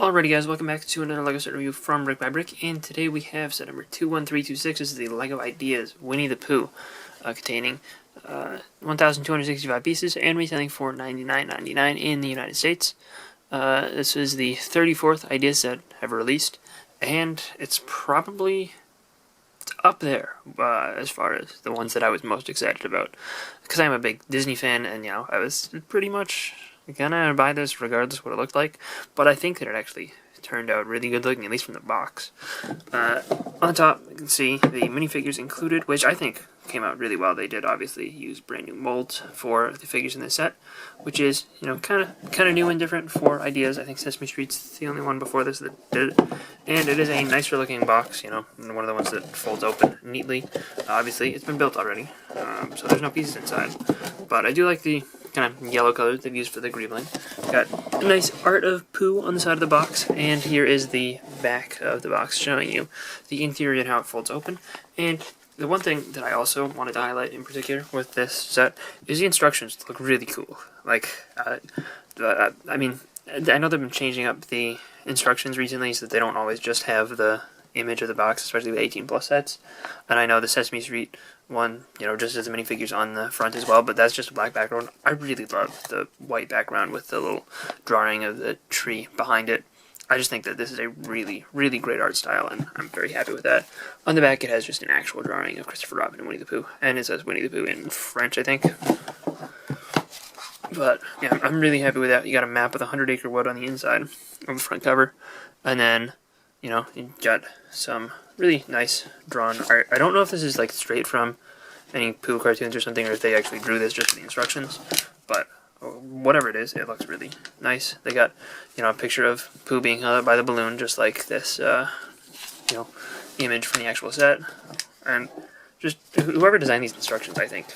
Alrighty guys, welcome back to another LEGO set review from BrickByBrick, and today we have set number 21326. This is the LEGO Ideas Winnie the Pooh, containing 1,265 pieces and retailing for $99.99 in the United States. This is the 34th idea set ever released, and it's probably up there as far as the ones that I was most excited about, because I'm a big Disney fan, and I was pretty much gonna buy this regardless of what it looked like, but I think that it actually turned out really good looking, at least from the box. On the top, you can see the minifigures included, which I think came out really well. They did obviously use brand new molds for the figures in this set, which is, kind of new and different for ideas. I think Sesame Street's the only one before this that did it, and it is a nicer looking box, one of the ones that folds open neatly. Obviously, it's been built already, so there's no pieces inside, but I do like the kind of yellow color they've used for the greebling. Got a nice art of Pooh on the side of the box, and here is the back of the box showing you the interior and how it folds open. And the one thing that I also wanted to highlight in particular with this set is the instructions look really cool. Like, I mean, I know they've been changing up the instructions recently so that they don't always just have the image of the box, especially with 18+ sets. And I know the Sesame Street one, just has many figures on the front as well, but that's just a black background. I really love the white background with the little drawing of the tree behind it. I just think that this is a really, really great art style, and I'm very happy with that. On the back, it has just an actual drawing of Christopher Robin and Winnie the Pooh, and it says Winnie the Pooh in French, I think. But, yeah, I'm really happy with that. You got a map with 100-acre wood on the inside of the front cover, and then, you got some really nice drawn art. I don't know if this is, like, straight from any Pooh cartoons or something, or if they actually drew this just for the instructions, but whatever it is, it looks really nice. They got, a picture of Pooh being held up by the balloon, just like this, image from the actual set. And just whoever designed these instructions, I think,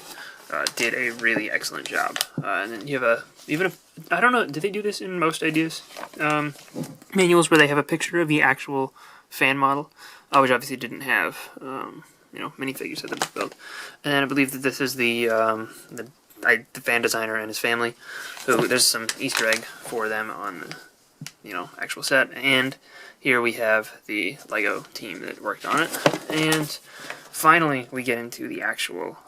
did a really excellent job. And then you have I don't know, did they do this in most ideas manuals where they have a picture of the actual fan model, which obviously didn't have, minifigures that they've built. And then I believe that this is the fan designer and his family, who there's some Easter egg for them on the, actual set. And here we have the LEGO team that worked on it. And finally, we get into the actual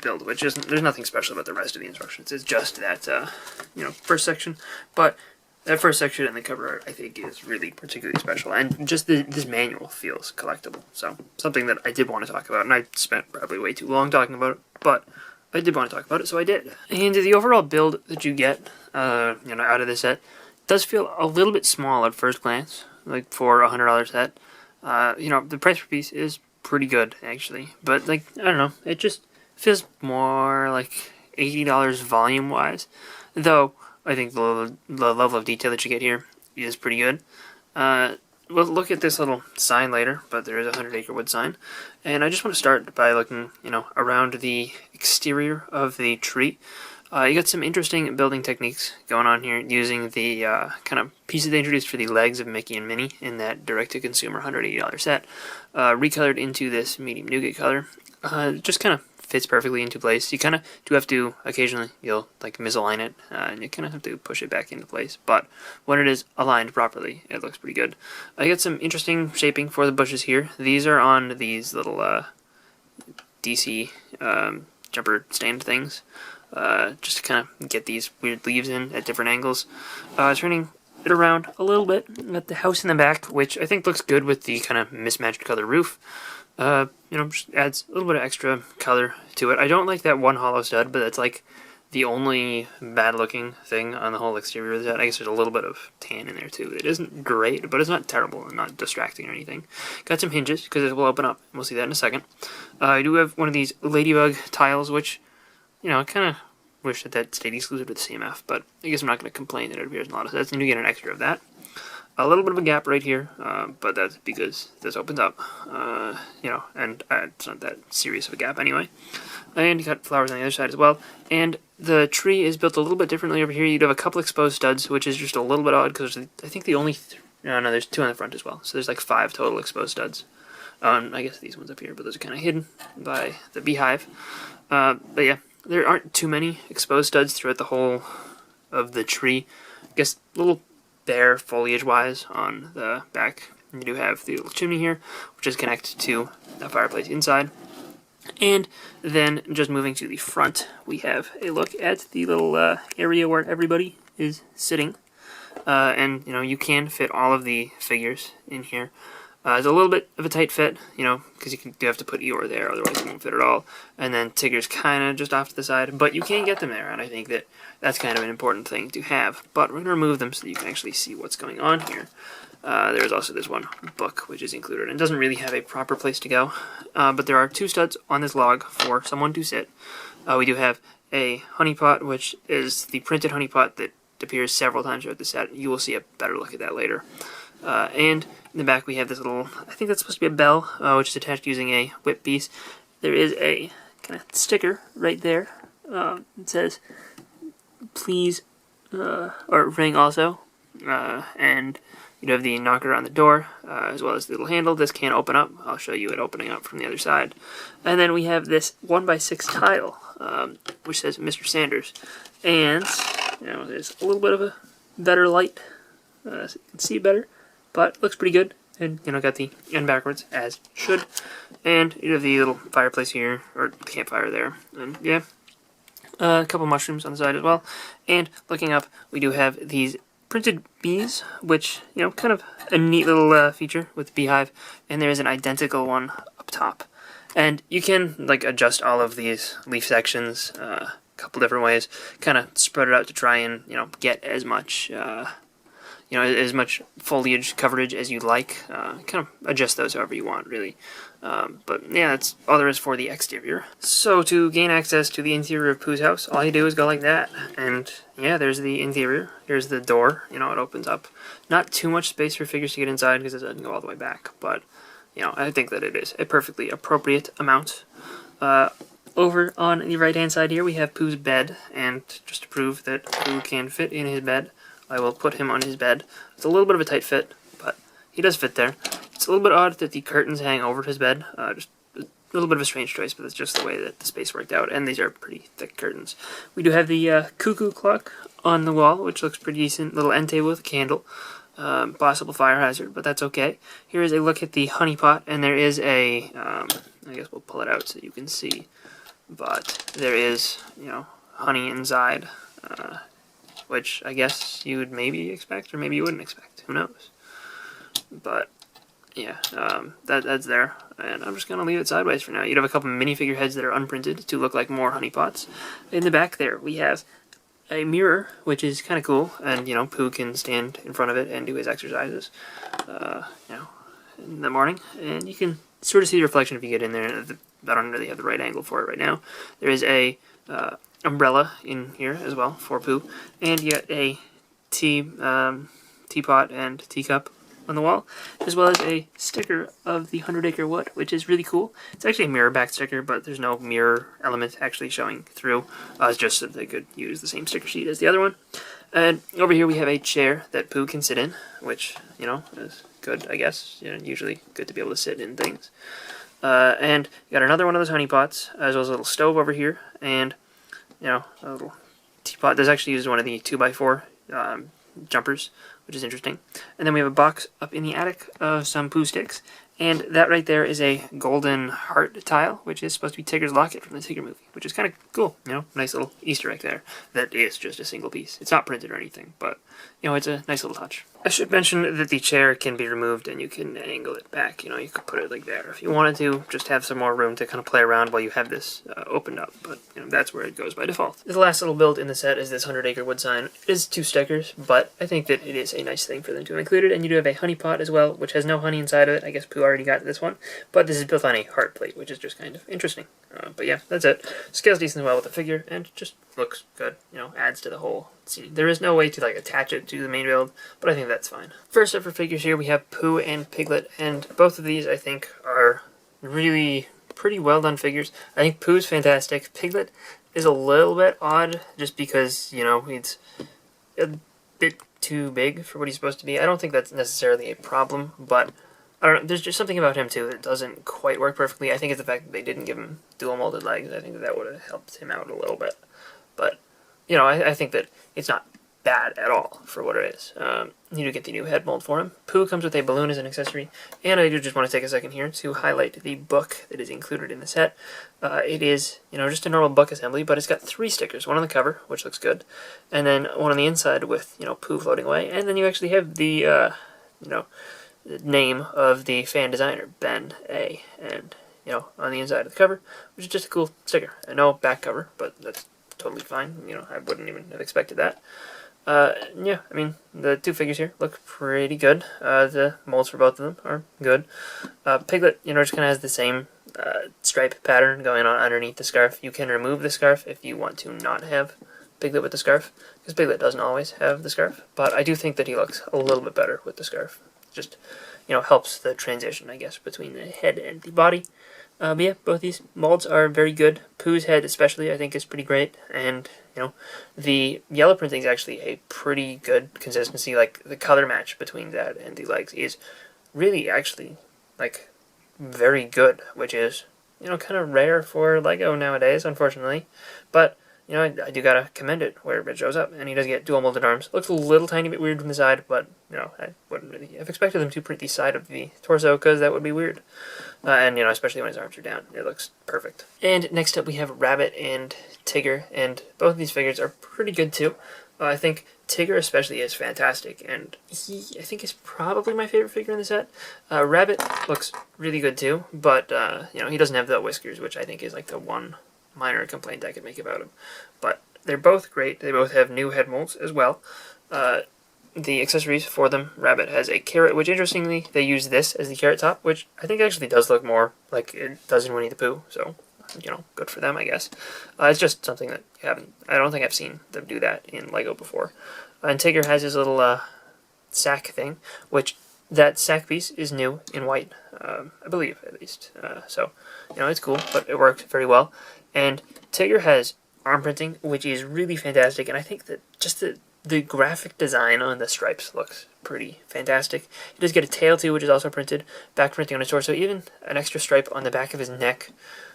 build, which isn't, there's nothing special about the rest of the instructions. It's just that, first section. But that first section and the cover art, I think, is really particularly special. And just this manual feels collectible. So, something that I did want to talk about, and I spent probably way too long talking about it, but I did want to talk about it, so I did. And the overall build that you get, out of this set does feel a little bit small at first glance, like for a $100 set. The price per piece is pretty good, actually. But, I don't know, it just feels more like $80 volume-wise. Though, I think the level of detail that you get here is pretty good. We'll look at this little sign later, but there is a 100-acre wood sign. And I just want to start by looking, around the exterior of the tree. You got some interesting building techniques going on here, using the kind of pieces they introduced for the legs of Mickey and Minnie in that direct-to-consumer $180 set, recolored into this medium nougat color. Just kind of fits perfectly into place. You kind of do have to, occasionally, you'll misalign it, and you kind of have to push it back into place, but when it is aligned properly, it looks pretty good. I got some interesting shaping for the bushes here. These are on these little DC jumper stand things, just to kind of get these weird leaves in at different angles. Turning it around a little bit, got the house in the back, which I think looks good with the kind of mismatched color roof. Just adds a little bit of extra color to it. I don't like that one hollow stud, but that's the only bad-looking thing on the whole exterior of the set. I guess there's a little bit of tan in there too. It isn't great, but it's not terrible and not distracting or anything. Got some hinges, because it will open up. We'll see that in a second. I do have one of these ladybug tiles, which, I kind of wish that stayed exclusive to the CMF, but I guess I'm not going to complain that it appears in a lot of sets, and you get an extra of that. A little bit of a gap right here, but that's because this opens up, and it's not that serious of a gap anyway. And you got flowers on the other side as well. And the tree is built a little bit differently over here. You'd have a couple exposed studs, which is just a little bit odd, because I think the only... no, there's 2 on the front as well. So there's 5 total exposed studs. I guess these ones up here, but those are kind of hidden by the beehive. But yeah, there aren't too many exposed studs throughout the whole of the tree. I guess little bare foliage-wise on the back. You do have the little chimney here, which is connected to the fireplace inside. And then just moving to the front, we have a look at the little area where everybody is sitting. And, you know, you can fit all of the figures in here. It's a little bit of a tight fit, you know, because you do have to put Eeyore there, otherwise it won't fit at all. And then Tigger's kind of just off to the side, but you can get them there, and I think that that's kind of an important thing to have. But we're going to remove them so that you can actually see what's going on here. There's also this one book, which is included, and doesn't really have a proper place to go. But there are 2 studs on this log for someone to sit. We do have a honey pot, which is the printed honey pot that appears several times throughout the set. You will see a better look at that later. And in the back we have this little, I think that's supposed to be a bell, which is attached using a whip piece. There is a kind of sticker right there. It says, please, or ring also. And you have the knocker on the door, as well as the little handle. This can open up. I'll show you it opening up from the other side. And then we have this 1x6 tile, which says Mr. Sanders. And, you know, there's a little bit of a better light, so you can see better. But looks pretty good, and you know, got the end backwards as should, and you have the little fireplace here, or campfire there, and yeah, a couple mushrooms on the side as well. And looking up, we do have these printed bees, which, you know, kind of a neat little feature with beehive, and there is an identical one up top. And you can like adjust all of these leaf sections a couple different ways, kind of spread it out to try and, you know, get as much you know, as much foliage coverage as you like. Kind of adjust those however you want, really. But yeah, that's all there is for the exterior. So to gain access to the interior of Pooh's house, all you do is go like that. And yeah, there's the interior. Here's the door. You know, it opens up. Not too much space for figures to get inside because it doesn't go all the way back. But, you know, I think that it is a perfectly appropriate amount. Over on the right-hand side here, we have Pooh's bed. And just to prove that Pooh can fit in his bed, I will put him on his bed. It's a little bit of a tight fit, but he does fit there. It's a little bit odd that the curtains hang over his bed. Just a little bit of a strange choice, but that's just the way that the space worked out, and these are pretty thick curtains. We do have the cuckoo clock on the wall, which looks pretty decent. Little end table with a candle. Possible fire hazard, but that's okay. Here is a look at the honey pot, and there is a, I guess we'll pull it out so you can see, but there is, you know, honey inside. Which I guess you would maybe expect, or maybe you wouldn't expect. Who knows? But yeah, that's there, and I'm just gonna leave it sideways for now. You'd have a couple minifigure heads that are unprinted to look like more honey pots. In the back there, we have a mirror, which is kind of cool, and you know, Pooh can stand in front of it and do his exercises, you know, in the morning, and you can sort of see the reflection if you get in there. I don't really have the right angle for it right now. There is a umbrella in here as well for Pooh, and you got a teapot and teacup on the wall, as well as a sticker of the 100-acre wood, which is really cool. It's actually a mirror back sticker, but there's no mirror element actually showing through. It's just that they could use the same sticker sheet as the other one. And over here we have a chair that Pooh can sit in, which, you know, is good, I guess. You know, usually good to be able to sit in things. And you got another one of those honey pots, as well as a little stove over here, and you know, a little teapot. This actually uses one of the 2x4 jumpers, which is interesting. And then we have a box up in the attic of some Pooh sticks, and that right there is a golden heart tile, which is supposed to be Tigger's locket from the Tigger movie, which is kind of cool. You know, nice little Easter egg there. That is just a single piece. It's not printed or anything, but you know, it's a nice little touch. I should mention that the chair can be removed and you can angle it back. You know, you could put it like there if you wanted to, just have some more room to kind of play around while you have this opened up. But you know, that's where it goes by default. The last little build in the set is this 100-acre wood sign. It is 2 stickers, but I think that it is a nice thing for them to include it. And you do have a honey pot as well, which has no honey inside of it. I guess Pooh already got this one, but this is built on a heart plate, which is just kind of interesting. But yeah, that's it. Scales decently well with the figure, and just looks good. You know, adds to the whole scene. There is no way to like attach it to the main build, but I think that's fine. First up for figures here, we have Pooh and Piglet, and both of these I think are really pretty well done figures. I think Pooh's fantastic. Piglet is a little bit odd, just because, you know, it's a bit too big for what he's supposed to be. I don't think that's necessarily a problem, but I don't know, there's just something about him too that doesn't quite work perfectly. I think it's the fact that they didn't give him dual molded legs. I think that would have helped him out a little bit. But, you know, I think that it's not bad at all for what it is. You do get the new head mold for him. Pooh comes with a balloon as an accessory, and I do just want to take a second here to highlight the book that is included in the set. It is, just a normal book assembly, but it's got 3 stickers, one on the cover, which looks good, and then one on the inside with, Pooh floating away, and then you actually have the, the name of the fan designer, Ben A, and, on the inside of the cover, which is just a cool sticker. I know back cover, but that's totally fine. I wouldn't even have expected that. Yeah, I mean, the 2 figures here look pretty good. The molds for both of them are good. Piglet, just kind of has the same stripe pattern going on underneath the scarf. You can remove the scarf if you want to not have Piglet with the scarf, because Piglet doesn't always have the scarf, but I do think that he looks a little bit better with the scarf. Just, helps the transition, I guess, between the head and the body. But yeah, both these molds are very good. Pooh's head especially, I think, is pretty great, and, the yellow printing is actually a pretty good consistency. Like, the color match between that and the legs is really, actually, like, very good, which is, kind of rare for LEGO nowadays, unfortunately. But, I do gotta commend it where it shows up, and he does get dual molded arms. Looks a little tiny bit weird from the side, but, I wouldn't really have expected them to print the side of the torso, because that would be weird. And, especially when his arms are down, it looks perfect. And next up we have Rabbit and Tigger, and both of these figures are pretty good too. I think Tigger especially is fantastic, and I think is probably my favorite figure in the set. Rabbit looks really good too, but, he doesn't have the whiskers, which I think is like the one minor complaint I could make about him. But they're both great. They both have new head molds as well. The accessories for them, Rabbit has a carrot, which interestingly, they use this as the carrot top, which I think actually does look more like it does in Winnie the Pooh, so, good for them, I guess. It's just something that I don't think I've seen them do that in LEGO before. And Tigger has his little sack thing, which that sack piece is new in white, I believe, at least. So, it's cool, but it works very well. And Tigger has arm printing, which is really fantastic, and I think that just the graphic design on the stripes looks pretty fantastic. He does get a tail too, which is also printed, back printing on his torso, even an extra stripe on the back of his neck,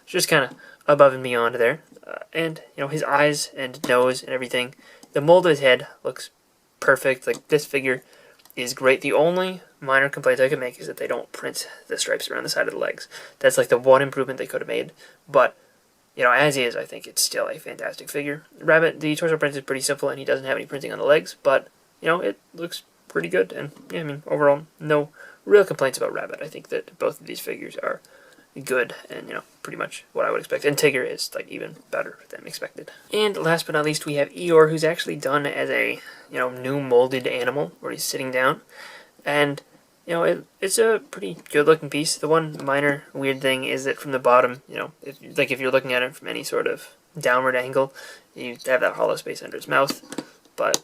just kind of above and beyond there. And, his eyes and nose and everything. The mold of his head looks perfect. Like, this figure is great. The only minor complaint I could make is that they don't print the stripes around the side of the legs. That's like the one improvement they could have made, but as is, I think it's still a fantastic figure. Rabbit, the torso print is pretty simple, and he doesn't have any printing on the legs, but, it looks pretty good, and, yeah, I mean, overall, no real complaints about Rabbit. I think that both of these figures are good, and, pretty much what I would expect. And Tigger is, like, even better than expected. And last but not least, we have Eeyore, who's actually done as a, new molded animal, where he's sitting down, and it's a pretty good-looking piece. The one minor weird thing is that from the bottom, if you're looking at it from any sort of downward angle, you have that hollow space under its mouth. But,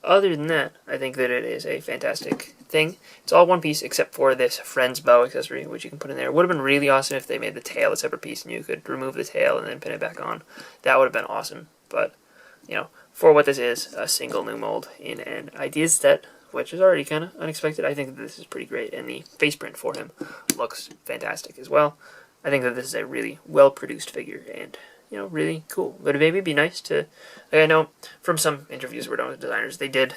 other than that, I think that it is a fantastic thing. It's all one piece except for this Friend's Bow accessory, which you can put in there. It would have been really awesome if they made the tail a separate piece and you could remove the tail and then pin it back on. That would have been awesome. But, for what this is, a single new mold in an ideas set, which is already kind of unexpected. I think that this is pretty great, and the face print for him looks fantastic as well. I think that this is a really well-produced figure, and, really cool. Would it maybe be nice to, I know from some interviews we're done with designers, they did,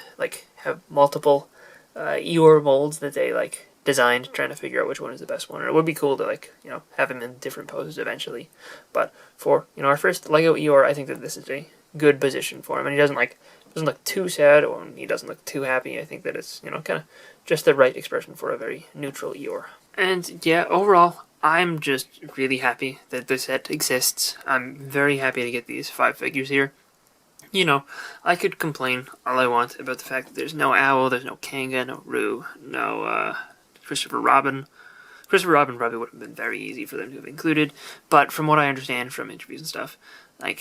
have multiple Eeyore molds that they, designed, trying to figure out which one is the best one, or it would be cool to, have him in different poses eventually. But for, our first LEGO Eeyore, I think that this is a good position for him, and he doesn't look too sad, or he doesn't look too happy. I think that it's, kind of just the right expression for a very neutral Eeyore. And yeah, overall, I'm just really happy that this set exists. I'm very happy to get these 5 figures here. I could complain all I want about the fact that there's no Owl, there's no Kanga, no Roo, no Christopher Robin. Christopher Robin probably would have been very easy for them to have included, but from what I understand from interviews and stuff, they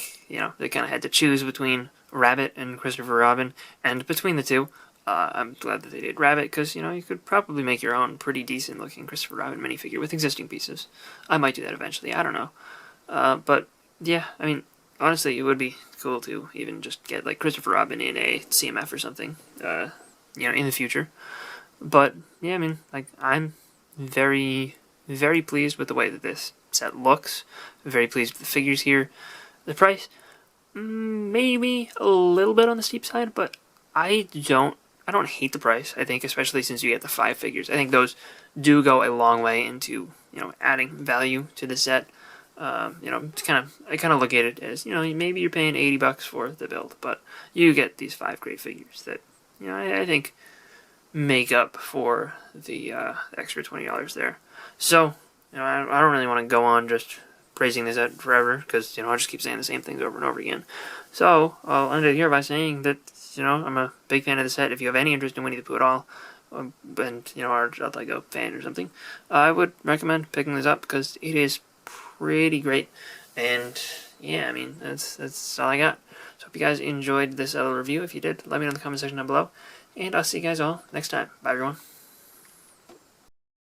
kind of had to choose between Rabbit and Christopher Robin, and between the two, I'm glad that they did Rabbit, because, you could probably make your own pretty decent-looking Christopher Robin minifigure with existing pieces. I might do that eventually, I don't know. But, yeah, I mean, honestly, it would be cool to even just get, Christopher Robin in a CMF or something, in the future. But, yeah, I mean, I'm very, very pleased with the way that this set looks. Very pleased with the figures here. The price, maybe a little bit on the steep side, but I don't hate the price. I think, especially since you get the 5 figures, I think those do go a long way into, you know, adding value to the set. You know, I kind of look at it as, you know, maybe you're paying $80 for the build, but you get these 5 great figures that, you know, I think make up for the extra $20 there. So, you know, I don't really want to go on just praising this set forever, because, you know, I'll just keep saying the same things over and over again. So I'll end it here by saying that, you know, I'm a big fan of the set. If you have any interest in Winnie the Pooh at all, and, you know, are like a fan or something, I would recommend picking this up, because it is pretty great. And yeah, I mean, that's all I got. So hope you guys enjoyed this review. If you did, let me know in the comment section down below, and I'll see you guys all next time. Bye, everyone.